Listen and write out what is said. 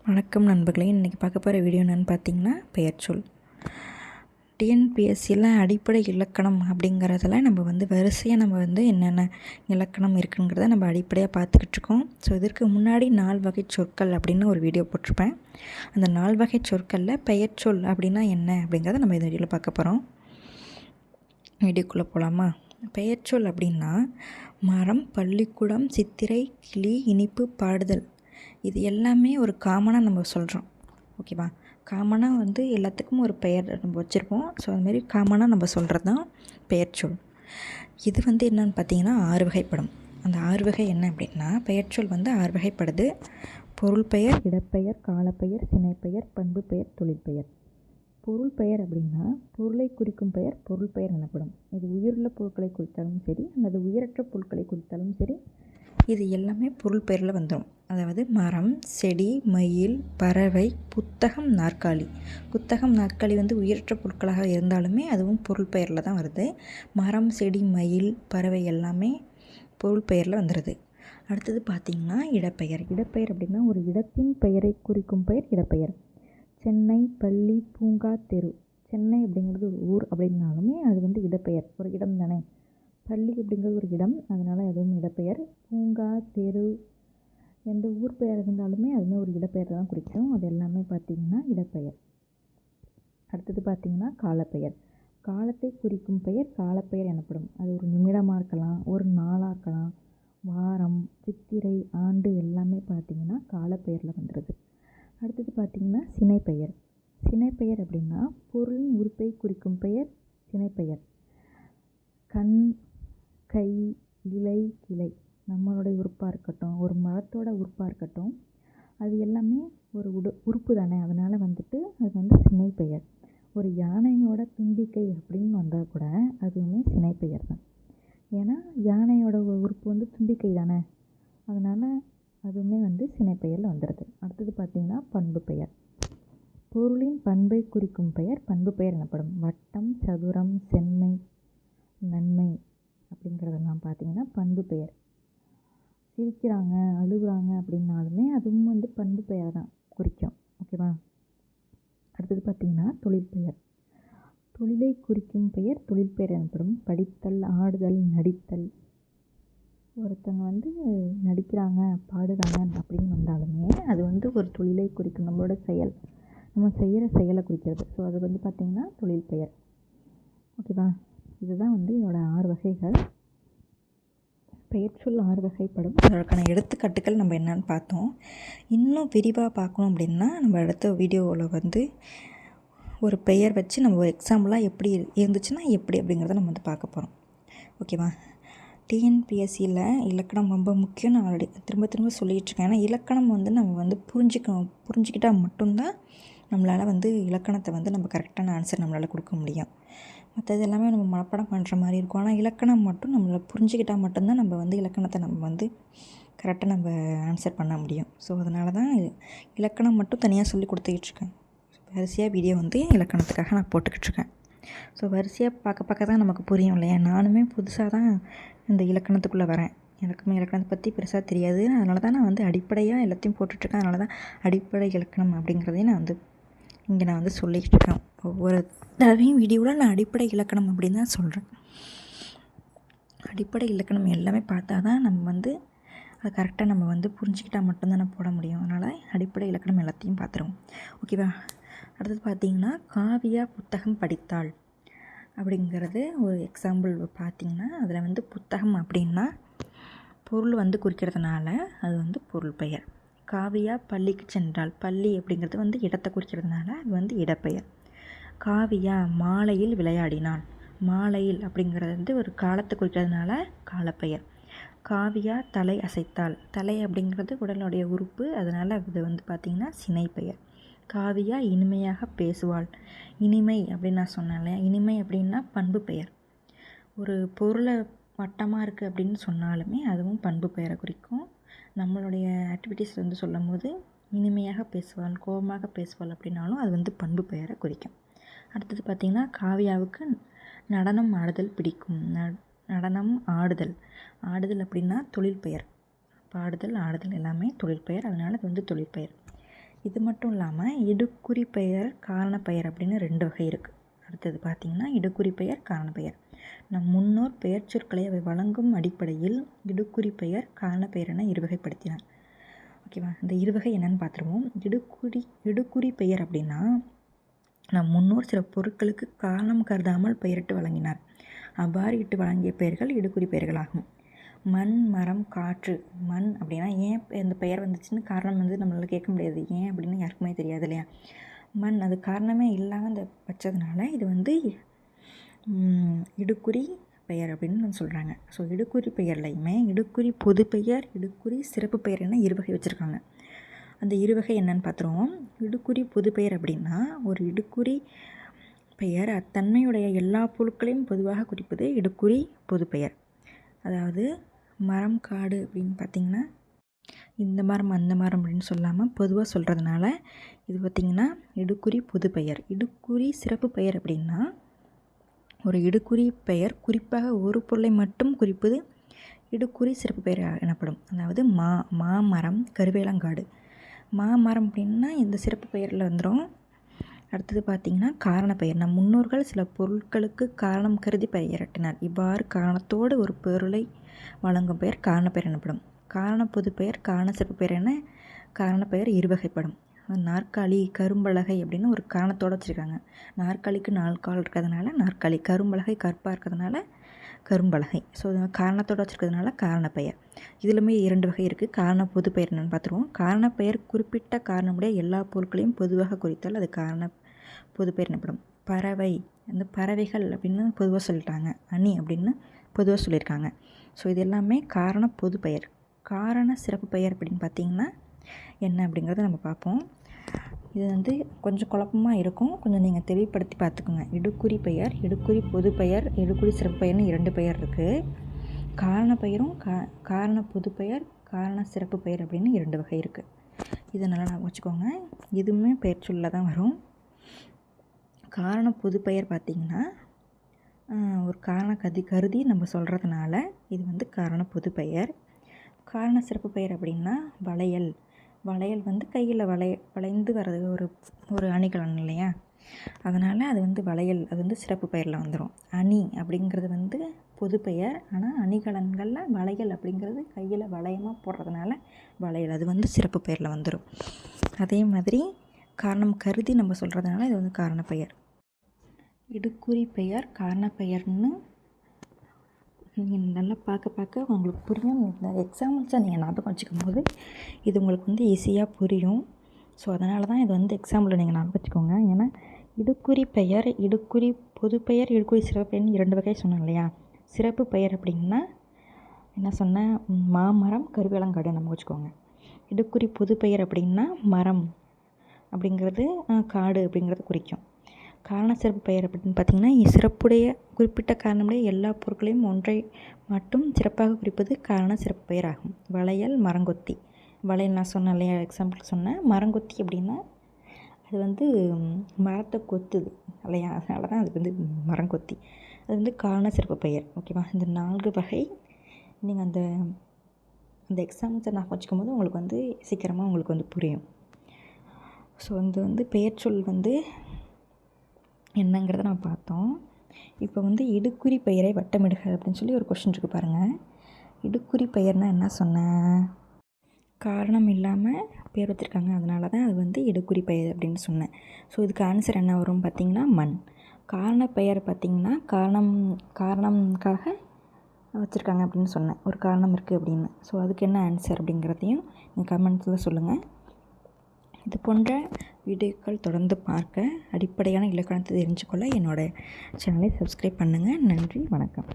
வணக்கம் நண்பர்களே. இன்றைக்கி பார்க்க போகிற வீடியோ என்னென்னு பார்த்தீங்கன்னா பெயர்ச்சொல். டிஎன்பிஎஸ்சியில் அடிப்படை இலக்கணம் அப்படிங்கிறதுல நம்ம வரிசையாக என்னென்ன இலக்கணம் இருக்குங்கிறத நம்ம அடிப்படையாக பார்த்துக்கிட்டு இருக்கோம். ஸோ இதற்கு முன்னாடி 4 வகை சொற்கள் அப்படின்னு ஒரு வீடியோ போட்டிருப்பேன். அந்த 4 வகை சொற்களில் பெயர்ச்சொல் அப்படின்னா என்ன அப்படிங்கிறத நம்ம இந்த வீடியோவில் பார்க்க போகிறோம். வீடியோக்குள்ளே போகலாமா? பெயர்ச்சொல் அப்படின்னா மரம், பள்ளிக்கூடம், சித்திரை, கிளி, இனிப்பு, பாடுதல், இது எல்லாமே ஒரு காமனாக நம்ம சொல்கிறோம். ஓகேவா? காமனாக எல்லாத்துக்கும் ஒரு பெயர் நம்ம வச்சுருப்போம். ஸோ அதுமாரி காமனாக நம்ம சொல்கிறது தான் பெயர்ச்சொல். இது என்னென்னு பார்த்தீங்கன்னா 6 வகைப்படும். அந்த 6 வகை என்ன அப்படின்னா, பெயர்ச்சொல் 6 வகைப்படுது. பொருள் பெயர், இடப்பெயர், காலப்பெயர், சினைப்பெயர், பண்பு பெயர், தொழில் பெயர். பொருள் பெயர் அப்படின்னா பொருளை குறிக்கும் பெயர் பொருள் பெயர் எனப்படும். இது உயிருள்ள பொருட்களை குறித்தாலும் சரி அல்லது உயிரற்ற பொருட்களை குறித்தாலும் சரி, இது எல்லாமே பொருள் பெயரில் வந்துடும். அதாவது மரம், செடி, மயில், பறவை, புத்தகம், நாற்காலி. புத்தகம், நாற்காலி உயிரற்ற பொருட்களாக இருந்தாலுமே அதுவும் பொருள் பெயரில் தான் வருது. மரம், செடி, மயில், பறவை எல்லாமே பொருள் பெயரில் வந்துடுது. அடுத்தது பார்த்திங்கன்னா இடப்பெயர். இடப்பெயர் அப்படின்னா ஒரு இடத்தின் பெயரை குறிக்கும் பெயர் இடப்பெயர். சென்னை, பள்ளி, பூங்கா, தெரு. சென்னை அப்படிங்கிறது ஒரு ஊர் அப்படின்னாலுமே அது இடப்பெயர், ஒரு இடம் தானே. பள்ளி அப்படிங்கிறது ஒரு இடம், அதனால் அதுவும் இடப்பெயர். பூங்கா, தெரு, எந்த ஊர் பெயர் இருந்தாலுமே அதுவுமே ஒரு இடப்பெயர் தான் குறிக்கும். அது எல்லாமே பார்த்திங்கன்னா இடப்பெயர். அடுத்தது பார்த்திங்கன்னா காலப்பெயர். காலத்தை குறிக்கும் பெயர் காலப்பெயர் எனப்படும். அது ஒரு நிமிடமாக இருக்கலாம், ஒரு நாளாக இருக்கலாம், வாரம், சித்திரை, ஆண்டு எல்லாமே பார்த்திங்கன்னா காலப்பெயரில் வந்துடுது. அடுத்தது பார்த்திங்கன்னா சினைப்பெயர். சினைப்பெயர் அப்படின்னா பொருளின் உறுப்பை குறிக்கும் பெயர் சினைப்பெயர். கண், கை, இலை, கிளை, நம்மளுடைய உறுப்பாக இருக்கட்டும், ஒரு மரத்தோட உறுப்பாக இருக்கட்டும், அது எல்லாமே ஒரு உறுப்பு தானே. அதனால் அது சினைப்பெயர். ஒரு யானையோட தும்பிக்கை அப்படின்னு வந்தால் கூட அதுவுமே சினைப்பெயர் தான். ஏன்னா யானையோட உறுப்பு தும்பிக்கை தானே, அதனால் அதுவுமே சினைப்பெயரில் வந்துடுது. அடுத்தது பார்த்திங்கன்னா பண்பு பெயர். பொருளின் பண்பை குறிக்கும் பெயர் பண்பு பெயர் எனப்படும். வட்டம், சதுரம், செம்மை, நன்மை அப்படிங்கிறதெல்லாம் பார்த்திங்கன்னா பண்பு பெயர். சிரிக்கிறாங்க, அழுகுறாங்க அப்படின்னாலுமே அதுவும் பண்பு பெயரை தான் குறிக்கும். ஓகேவா? அடுத்தது பார்த்திங்கன்னா தொழில் பெயர். தொழிலை குறிக்கும் பெயர் தொழில் பெயர் எனப்படும். படித்தல், ஆடுதல், நடித்தல். ஒருத்தங்க நடிக்கிறாங்க, பாடுறாங்க அப்படின்னு வந்தாலுமே அது ஒரு தொழிலை குறிக்கும், நம்மளோட செயல், நம்ம செய்கிற செயலை குறிக்கிறது. ஸோ அது பார்த்திங்கன்னா தொழில் பெயர். ஓகேவா? இதுதான் இதோட 6 வகைகள். பெயர்ச்சொல் 6 வகைப்படும். அதற்கான எடுத்துக்காட்டுகள் நம்ம என்னென்னு பார்த்தோம். இன்னும் விரிவாக பார்க்கணும் அப்படின்னா நம்ம அடுத்த வீடியோவில் ஒரு பெயர் வச்சு நம்ம ஒரு எக்ஸாம்பிளாக எப்படி இருந்துச்சுன்னா எப்படி அப்படிங்கிறத நம்ம பார்க்க போகிறோம். ஓகேவா? டிஎன்பிஎஸ்சியில் இலக்கணம் ரொம்ப முக்கியம். நான் ஆல்ரெடி திரும்ப திரும்ப சொல்லிகிட்ருக்கேன். ஏன்னா இலக்கணம் நம்ம புரிஞ்சுக்கிட்டால் மட்டும்தான் நம்மளால் இலக்கணத்தை நம்ம கரெக்டான ஆன்சர் நம்மளால் கொடுக்க முடியும். மற்றது எல்லாமே நம்ம மனப்பாடம் பண்ணுற மாதிரி இருக்கும். ஆனால் இலக்கணம் மட்டும் நம்மளை புரிஞ்சுக்கிட்டால் மட்டும்தான் நம்ம இலக்கணத்தை நம்ம கரெக்டாக நம்ம ஆன்சர் பண்ண முடியும். ஸோ அதனால தான் இலக்கணம் மட்டும் தனியாக சொல்லி கொடுத்துக்கிட்ருக்கேன். வரிசையாக வீடியோ இலக்கணத்துக்காக நான் போட்டுக்கிட்டுருக்கேன். ஸோ வரிசையாக பார்க்க தான் நமக்கு புரியும் இல்லையா? நானுமே புதுசாக தான் இந்த இலக்கணத்துக்குள்ளே வரேன். எனக்குமே இலக்கணத்தை பற்றி பெருசாக தெரியாது. அதனால தான் நான் அடிப்படையாக எல்லாத்தையும் போட்டுட்ருக்கேன். அதனால தான் அடிப்படை இலக்கணம் அப்படிங்கிறதையும் நான் இங்கே நான் சொல்லிக்கிட்டு இருக்கேன். ஒவ்வொரு தடவையும் வீடியோவில் நான் அடிப்படை இலக்கணம் அப்படின்னு தான் சொல்கிறேன். அடிப்படை இலக்கணம் எல்லாமே பார்த்தா தான் நம்ம அது கரெக்டாக நம்ம புரிஞ்சுக்கிட்டால் மட்டும்தான் நான் போட முடியும். அதனால் அடிப்படை இலக்கணம் எல்லாத்தையும் பார்த்துருவோம். ஓகேவா? அடுத்தது பார்த்திங்கன்னா காவியா புத்தகம் படித்தாள் அப்படிங்கிறது ஒரு எக்ஸாம்பிள் பார்த்திங்கன்னா, அதில் புத்தகம் அப்படின்னா பொருள் குறிக்கிறதுனால அது பொருள் பெயர். காவியா பள்ளிக்கு சென்றாள். பள்ளி அப்படிங்கிறது இடத்தை குறிக்கிறதுனால அது இடப்பெயர். காவியா மாலையில் விளையாடினாள். மாலையில் அப்படிங்கிறது ஒரு காலத்தை குறிக்கிறதுனால காலப்பெயர். காவியா தலை அசைத்தாள். தலை அப்படிங்கிறது உடலுடைய உறுப்பு, அதனால் அது பார்த்திங்கன்னா சினைப்பெயர். காவியா இனிமையாக பேசுவாள். இனிமை அப்படின்னு நான் சொன்னேன் இல்லையா? இனிமை அப்படின்னா பண்பு பெயர். ஒரு பொருளை வட்டமாக இருக்குது அப்படின்னு சொன்னாலுமே அதுவும் பண்பு பெயரை குறிக்கும். நம்மளுடைய ஆக்டிவிட்டீஸ் சொல்லும் போது இனிமையாக பேசுவாள், கோபமாக பேசுவாள் அப்படின்னாலும் அது பண்பு பெயரை குறிக்கும். அடுத்தது பார்த்திங்கன்னா காவியாவுக்கு நடனம் ஆடுதல் பிடிக்கும். நடனம் ஆடுதல். ஆடுதல் அப்படின்னா தொழில் பெயர். பாடுதல், ஆடுதல் எல்லாமே தொழில் பெயர். அதனால் அது தொழில் பெயர். இது மட்டும் இல்லாமல் இடுக்குறி பெயர் காரணப்பெயர் அப்படின்னு 2 வகை இருக்குது. அடுத்தது பார்த்திங்கன்னா இடுக்குறி பெயர் காரணப்பெயர். நம் முன்னோர் பெயர் சொற்களை அவை வழங்கும் அடிப்படையில் இடுக்குறி பெயர் காரணப்பெயர் என இருவகைப்படுத்தினார். ஓகேவா? இந்த இருவகை என்னென்னு பார்த்துருவோம். இடுக்குறி பெயர் அப்படின்னா நம் முன்னோர் சில பொருட்களுக்கு காரணம் கருதாமல் பெயரிட்டு வழங்கினார். அவ்வாறு இட்டு வழங்கிய பெயர்கள் இடுக்குறி பெயர்களாகும். மண், மரம், காற்று. மண் அப்படின்னா ஏன் இந்த பெயர் வந்துச்சுன்னு காரணம் வந்து நம்மளால் கேட்க முடியாது. ஏன் அப்படின்னு யாருக்குமே தெரியாது இல்லையா? மண் அது காரணமே இல்லாத வச்சதுனால இது வந்து இடுக்குறி பெயர் அப்படின்னு சொல்கிறாங்க. ஸோ இடுக்குறி பெயர்லையுமே இடுக்குறி பொது பெயர், இடுக்குறி சிறப்பு பெயர் என இருவகை வச்சுருக்காங்க. அந்த இருவகை என்னன்னு பார்த்துருவோம். இடுக்குறி பொது பெயர் அப்படின்னா ஒரு இடுக்குறி பெயர் அத்தன்மையுடைய எல்லா பொருட்களையும் பொதுவாக குறிப்பது இடுக்குறி பொது பெயர். அதாவது மரம், காடு அப்படின்னு பார்த்திங்கன்னா இந்த மரம் அந்த மரம் அப்படின்னு சொல்லாமல் பொதுவாக சொல்கிறதுனால இது பார்த்திங்கன்னா இடுக்குறி பொது பெயர். இடுக்குறி சிறப்பு பெயர் அப்படின்னா ஒரு இடுக்குறி பெயர் குறிப்பாக ஒரு பொருளை மட்டும் குறிப்பது இடுக்குறி சிறப்பு பெயர் எனப்படும். அதாவது மாமரம், கருவேலங்காடு. மாமரம் அப்படின்னா இந்த சிறப்பு பெயரில் வந்துடும். அடுத்தது பார்த்திங்கன்னா காரணப்பெயர். நம் முன்னோர்கள் சில பொருட்களுக்கு காரணம் கருதி பெயரிட்டனர். இவ்வாறு காரணத்தோடு ஒரு பொருளை வழங்கும் பெயர் காரணப்பெயர் எனப்படும். காரண பொது பெயர், காரண சிறப்பு பெயர் என காரணப்பெயர் இருவகைப்படும். நாற்காலி, கரும்பலகை அப்படின்னு ஒரு காரணத்தோடு வச்சுருக்காங்க. நாற்காலிக்கு 4 கால் இருக்கிறதுனால நாற்காலி, கரும்பலகை கற்பாக இருக்கிறதுனால கரும்பலகை. ஸோ காரணத்தோடு வச்சுருக்கிறதுனால காரணப்பெயர். இதுலையுமே 2 வகை இருக்குது. காரண பொது பெயர் என்னென்னு பார்த்துருவோம். காரணப்பெயர் குறிப்பிட்ட காரணமுடைய எல்லா பொருட்களையும் பொதுவாக குறித்தால் அது காரண பொது பெயர் எனப்படும். பறவை, அந்த பறவைகள் அப்படின்னு பொதுவாக சொல்லிட்டாங்க. அணி அப்படின்னு பொதுவாக சொல்லியிருக்காங்க. ஸோ இது எல்லாமே காரண பொது பெயர். காரண சிறப்பு பெயர் அப்படின்னு பார்த்திங்கன்னா என்ன அப்படிங்கிறத நம்ம பார்ப்போம். இது வந்து கொஞ்சம் குழப்பமாக இருக்கும். கொஞ்சம் நீங்கள் தெளிவுபடுத்தி பார்த்துக்குங்க. இடுக்குறி பெயர், இடுக்குறி பொது பெயர், இடுக்குறி சிறப்பு பெயர்னு 2 பெயர் இருக்குது. காரண பெயரும் காரண பொது பெயர், காரண சிறப்பு பெயர் அப்படின்னு 2 வகை இருக்குது. இதை நல்லா நான் வச்சுக்கோங்க. இதுவுமே பெயர் சொல்ல தான் வரும். காரண பொது பெயர் பார்த்திங்கன்னா ஒரு காரண கருதி நம்ம சொல்கிறதுனால இது வந்து காரண பொது பெயர். காரண சிறப்பு பெயர் அப்படின்னா வளையல். வளையல் வந்து கையில் வளைந்து வர்றது ஒரு அணிகலன் இல்லையா? அதனால் அது வந்து வளையல், அது வந்து சிறப்பு பெயரில் வந்துடும். அணி அப்படிங்கிறது வந்து பொது பெயர். ஆனால் அணிகலன்களில் வளையல் அப்படிங்கிறது கையில் வளையமாக போடுறதுனால வளையல், அது வந்து சிறப்பு பெயரில் வந்துடும். அதே மாதிரி காரணம் கருதி நம்ம சொல்கிறதுனால இது வந்து காரண பெயர். இடுக்குறி பெயர் காரண பெயர்னு நீங்கள் நல்லா பார்க்க உங்களுக்கு புரியும். இந்த எக்ஸாம்பிள்ஸை நீங்கள் ஞாபகம் வச்சுக்கும் போது இது உங்களுக்கு வந்து ஈஸியாக புரியும். ஸோ அதனால தான் இது வந்து எக்ஸாம்பிளில் நீங்கள் ஞாபகம் வச்சுக்கோங்க. ஏன்னா இடுக்குறி பெயர், இடுக்குறி பொது பெயர், இடுக்குறி சிறப்பு பெயர்னு 2 வகை சொன்னேன் இல்லையா? சிறப்பு பெயர் அப்படின்னா என்ன சொன்னேன்? மாமரம், கருவேலங்காடு நம்ம வச்சுக்கோங்க. இடுக்குறி பொது பெயர் அப்படின்னா மரம் அப்படிங்கிறது, காடு அப்படிங்கிறது குறிக்கும். காரண சிறப்பு பெயர் அப்படின்னு பார்த்திங்கன்னா சிறப்புடைய குறிப்பிட்ட காரணமுடைய எல்லா பொருட்களையும் ஒன்றை மட்டும் சிறப்பாக குறிப்பது காரண சிறப்பு பெயர் ஆகும். வளையல், மரங்கொத்தி. வளையல் நான் சொன்னேன் இல்லையா? எக்ஸாம்பிள் சொன்னேன். மரங்கொத்தி அப்படின்னா அது வந்து மரத்தை கொத்துது இல்லையா? அதனால தான் அது வந்து மரங்கொத்தி. அது வந்து காரண சிறப்பு பெயர். ஓகேவா? இந்த 4 வகை நீங்கள் அந்த எக்ஸாம்பிள்ஸை நான் வச்சுக்கும் போது உங்களுக்கு வந்து சீக்கிரமாக உங்களுக்கு வந்து புரியும். ஸோ இது வந்து பெயர் சொல் வந்து என்னங்கிறத நான் பார்த்தோம். இப்போ வந்து இடுக்குறி பெயரை வட்டமிடுக அப்படின்னு சொல்லி ஒரு கொஸ்டின் இருக்குது பாருங்கள். இடுக்குறி பெயர்னால் என்ன சொன்னேன்? காரணம் இல்லாமல் பேர் வச்சுருக்காங்க, அதனால தான் அது வந்து இடுக்குறி பெயர் அப்படின்னு சொன்னேன். ஸோ இதுக்கு ஆன்சர் என்ன வரும் பார்த்திங்கன்னா மண். காரண பெயர் பார்த்திங்கன்னா காரணம்காக வச்சுருக்காங்க அப்படின்னு சொன்னேன். ஒரு காரணம் இருக்குது அப்படின்னு. ஸோ அதுக்கு என்ன ஆன்சர் அப்படிங்கிறதையும் நீங்கள் கமெண்ட்ஸில் சொல்லுங்கள். இது போன்ற வீடியோக்கள் தொடர்ந்து பார்க்க, அடிப்படையான இலக்கணத்தை தெரிஞ்சுக்கொள்ள என்னோடய சேனலை சப்ஸ்கிரைப் பண்ணுங்கள். நன்றி, வணக்கம்.